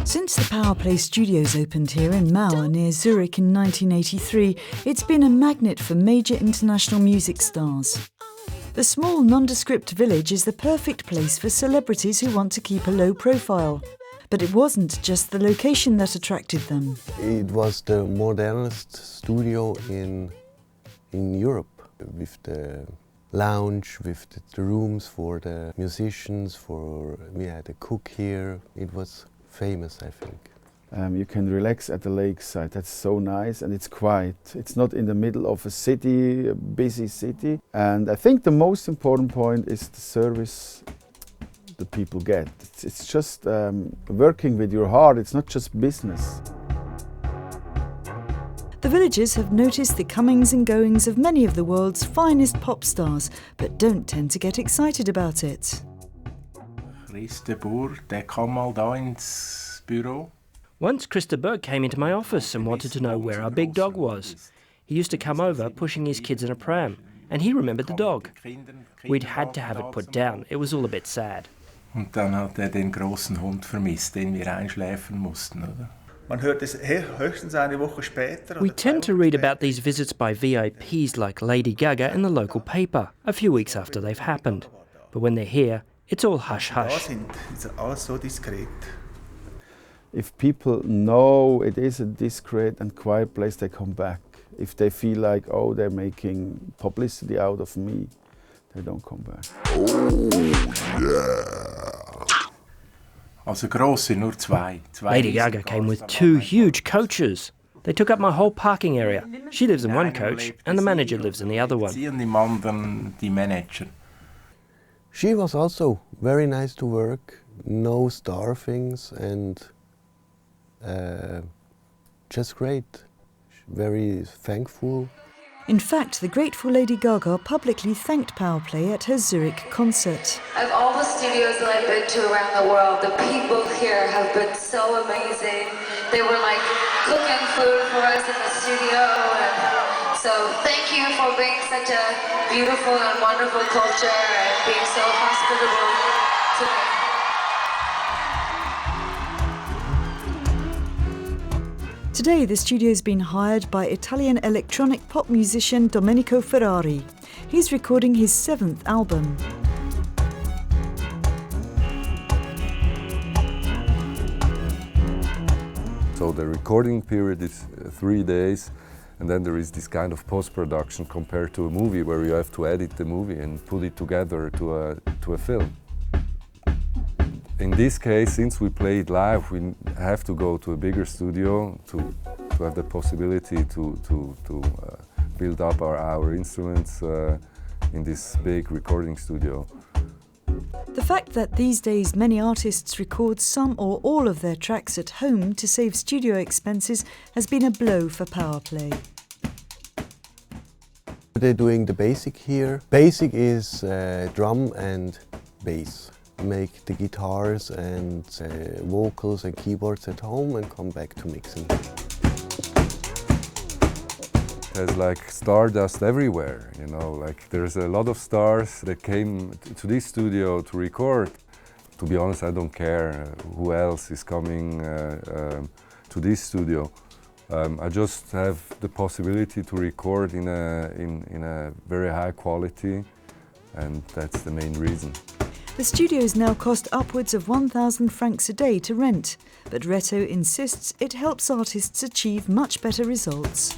Since the Powerplay studios opened here in Maur near Zürich in 1983, it's been a magnet for major international music stars. The small nondescript village is the perfect place for celebrities who want to keep a low profile. But it wasn't just the location that attracted them. It was the modernest studio in Europe, with the lounge, with the rooms for the musicians, we had a cook here. It was famous, I think. You can relax at the lakeside. That's so nice, and it's quiet. It's not in the middle of a city, a busy city. And I think the most important point is the service the people get. It's just working with your heart. It's not just business. The villagers have noticed the comings and goings of many of the world's finest pop stars, but don't tend to get excited about it. Christe Boer, der kam mal da ins Büro. Once Christe Boer came into my office and wanted to know where our big dog was. He used to come over pushing his kids in a pram, and he remembered the dog. We'd had to have it put down. It was all a bit sad. Und dann hat den großen Hund vermisst, den wir einschläfern mussten, oder? Man hört es höchstens eine Woche später. We tend to read about these visits by VIPs like Lady Gaga in the local paper, a few weeks after they've happened. But when they're here, it's all hush-hush. Ist alles so diskret. If people know it is a discreet and quiet place, they come back. If they feel like, oh, they're making publicity out of me, they don't come back. Oh, yeah. Also grosse, nur zwei. Lady Gaga came with 2 huge coaches. They took up my whole parking area. She lives in one coach and the manager lives in the other one. Sie und im anderen die Manager. She was also very nice to work, no star things, and just great, very thankful. In fact, the grateful Lady Gaga publicly thanked Powerplay at her Zurich concert. Of all the studios that I've been to around the world, the people here have been so amazing. They were like cooking food for us in the studio. And so thank you for being such a beautiful and wonderful culture and being so hospitable to me. Today, the studio's been hired by Italian electronic pop musician Domenico Ferrari. He's recording his 7th album. So the recording period is 3 days, and then there is this kind of post-production compared to a movie where you have to edit the movie and put it together to a film. In this case, since we play it live, we have to go to a bigger studio to have the possibility to build up our instruments in this big recording studio. The fact that these days many artists record some or all of their tracks at home to save studio expenses has been a blow for Powerplay. They're doing the basic here. Basic is drum and bass. Make the guitars and vocals and keyboards at home and come back to mixing. There's like stardust everywhere, you know, like there's a lot of stars that came to this studio to record. To be honest, I don't care who else is coming to this studio. I just have the possibility to record in a very high quality, and that's the main reason. The studios now cost upwards of 1,000 francs a day to rent, but Reto insists it helps artists achieve much better results.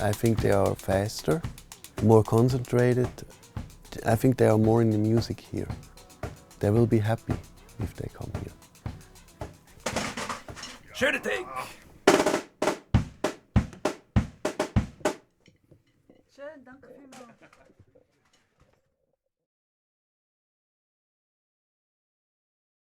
I think they are faster, more concentrated. I think they are more in the music here. They will be happy if they come here. Schöne Ding!